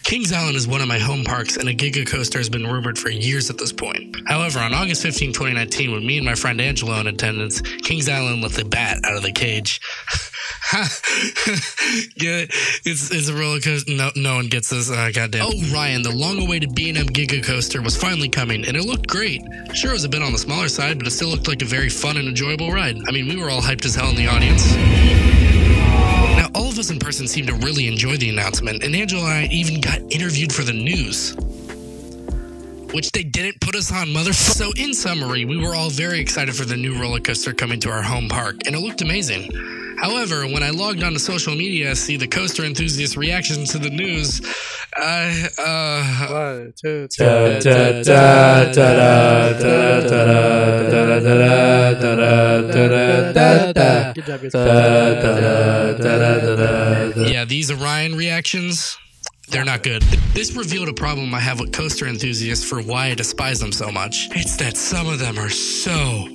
Kings Island is one of my home parks, and a Giga coaster has been rumored for years at this point. However, on August 15, 2019, when me and my friend Angelo in attendance, Kings Island let the bat out of the cage. It's a roller coaster. No one gets this. Goddamn. Oh, Ryan, the long-awaited B&M Giga coaster was finally coming, and it looked great. Sure, it was a bit on the smaller side, but it still looked like a very fun and enjoyable ride. I mean, we were all hyped as hell in the audience. Now, all of us in person seemed to really enjoy the announcement, and Angela and I even got interviewed for the news. Which they didn't put us on, motherfucker. So in summary, we were all very excited for the new roller coaster coming to our home park, and it looked amazing. However, when I logged onto social media to see the coaster enthusiast reactions to the news, One, two, yeah, these Orion reactions, they're not good. This revealed a problem I have with coaster enthusiasts for why I despise them so much. It's that some of them are so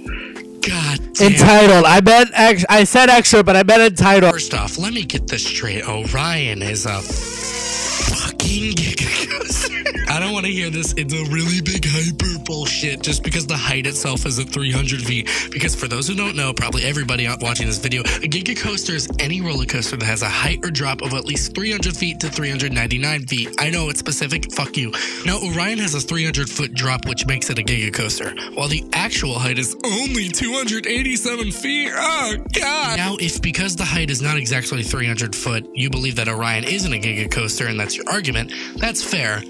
goddamn entitled. I said extra, but I meant entitled. First off, let me get this straight. Orion is a fucking Giga coaster. I don't want to hear this. It's a really big hyper bullshit just because the height itself is at 300 feet. Because for those who don't know, probably everybody watching this video, a Giga coaster is any roller coaster that has a height or drop of at least 300 feet to 399 feet. I know it's specific. Fuck you. Now, Orion has a 300-foot drop, which makes it a Giga coaster, while the actual height is only 287 feet. Oh, God. Now, if because the height is not exactly 300 foot, you believe that Orion isn't a Giga coaster and that's your argument, that's fair.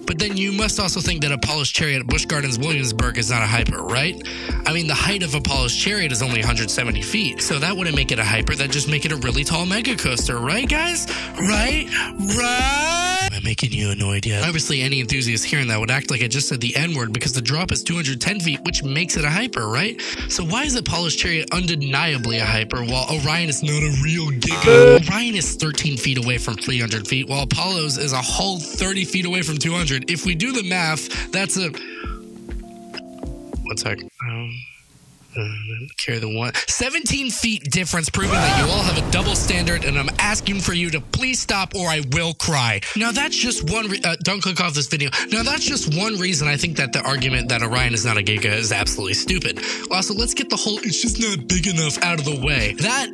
But then you must also think that Apollo's Chariot at Busch Gardens Williamsburg is not a hyper, right? I mean, the height of Apollo's Chariot is only 170 feet, so that wouldn't make it a hyper, that'd just make it a really tall mega coaster, right, guys? Right? Am I making you annoyed yet? Obviously, any enthusiast hearing that would act like I just said the N-word because the drop is 210 feet, which makes it a hyper, right? So why is Apollo's Chariot undeniably a hyper, while Orion is not a real Giga? Orion is 13 feet away from 300 feet, while Apollo's is a whole 30 feet away from 200. If we do the math, that's a... One sec. Carry the one. 17 feet difference, proving that you all have a double standard, and I'm asking for you to please stop or I will cry. Now, that's just one... don't click off this video. Now, that's just one reason I think that the argument that Orion is not a Giga is absolutely stupid. Also, let's get the whole it's just not big enough out of the way. That...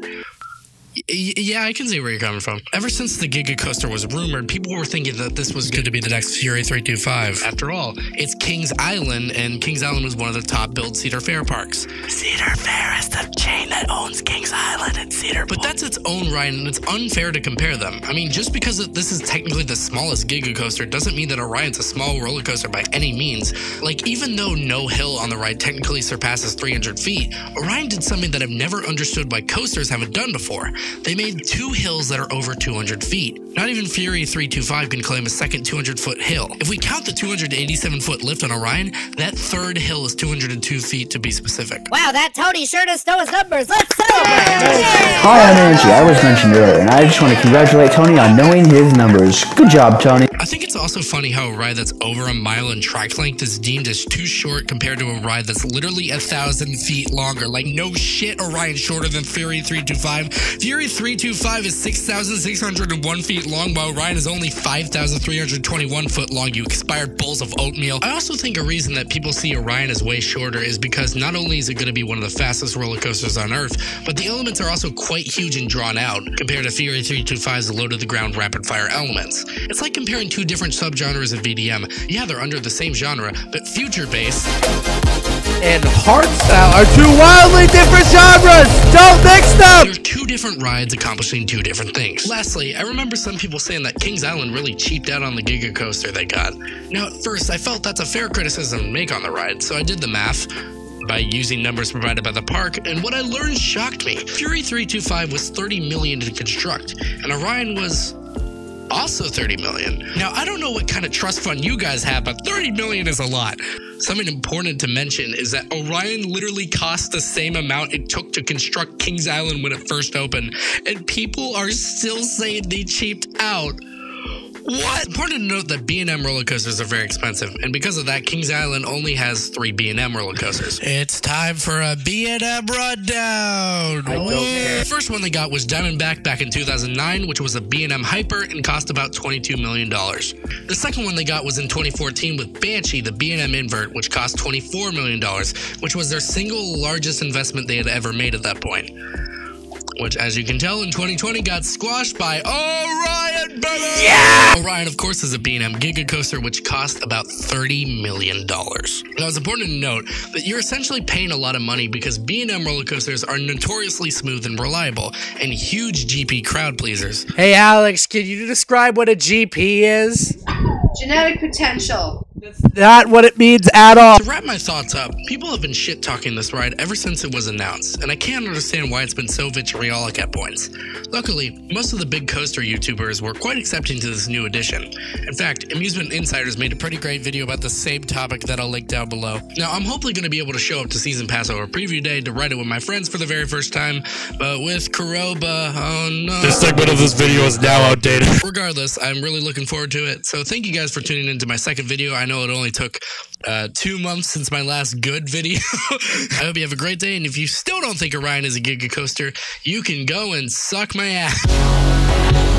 Yeah, I can see where you're coming from. Ever since the Giga coaster was rumored, people were thinking that this was going to be the next Fury 325. After all, it's Kings Island, and Kings Island was one of the top billed Cedar Fair parks. Cedar Fair is the chain that owns Kings Island and Cedar. But that's its own ride, and it's unfair to compare them. I mean, just because this is technically the smallest Giga coaster doesn't mean that Orion's a small roller coaster by any means. Like, even though no hill on the ride technically surpasses 300 feet, Orion did something that I've never understood why coasters haven't done before. They made two hills that are over 200 feet. Not even Fury 325 can claim a second 200-foot hill. If we count the 287-foot lift on Orion, that third hill is 202 feet to be specific. Wow, that Tony sure does know his numbers. Let's celebrate! Hi, I'm Angie. I was mentioned earlier, and I just want to congratulate Tony on knowing his numbers. Good job, Tony. I think it's also funny how a ride that's over a mile in track length is deemed as too short compared to a ride that's literally 1,000 feet longer. Like, no shit, Orion's shorter than Fury 325. Fury 325 is 6,601 feet long, while Orion is only 5,321 foot long, you expired bowls of oatmeal. I also think a reason that people see Orion as way shorter is because not only is it going to be one of the fastest roller coasters on Earth, but the elements are also quite huge and drawn out, compared to Fury 325's low-to-the-ground rapid-fire elements. It's like comparing two different subgenres of VDM. Yeah, they're under the same genre, but future bass and hardstyle are two wildly different genres. Don't mix them. They're two different rides accomplishing two different things. Lastly, I remember some people saying that Kings Island really cheaped out on the Giga coaster they got. Now, at first, I felt that's a fair criticism to make on the ride, so I did the math by using numbers provided by the park, and what I learned shocked me. Fury 325 was $30 million to construct, and Orion was also $30 million. Now, I don't know what kind of trust fund you guys have, but $30 million is a lot. Something important to mention is that Orion literally cost the same amount it took to construct Kings Island when it first opened, and people are still saying they cheaped out. What? Important to note that B&M roller coasters are very expensive, and because of that, Kings Island only has 3 B&M roller coasters. It's time for a B&M rundown. I don't care. The first one they got was Diamondback back in 2009, which was a B&M Hyper and cost about $22 million. The second one they got was in 2014 with Banshee, the B&M Invert, which cost $24 million, which was their single largest investment they had ever made at that point. Which, as you can tell, in 2020 got squashed by Orion, baby! Yeah! Orion, of course, is a B&M Giga coaster, which cost about $30 million. Now, it's important to note that you're essentially paying a lot of money because B&M roller coasters are notoriously smooth and reliable, and huge GP crowd pleasers. Hey, Alex, can you describe what a GP is? Genetic potential. That's not what it means at all. To wrap my thoughts up, people have been shit-talking this ride ever since it was announced, and I can't understand why it's been so vitriolic at points. Luckily, most of the big coaster YouTubers were quite accepting to this new addition. In fact, Amusement Insiders made a pretty great video about the same topic that I'll link down below. Now, I'm hopefully going to be able to show up to Season Pass over Preview Day to ride it with my friends for the very first time, but with Caroba, oh no. This segment of this video is now outdated. Regardless, I'm really looking forward to it, so thank you guys for tuning into my second video. I know it only took 2 months since my last good video. I hope you have a great day, and if you still don't think Orion is a Giga coaster, you can go and suck my ass.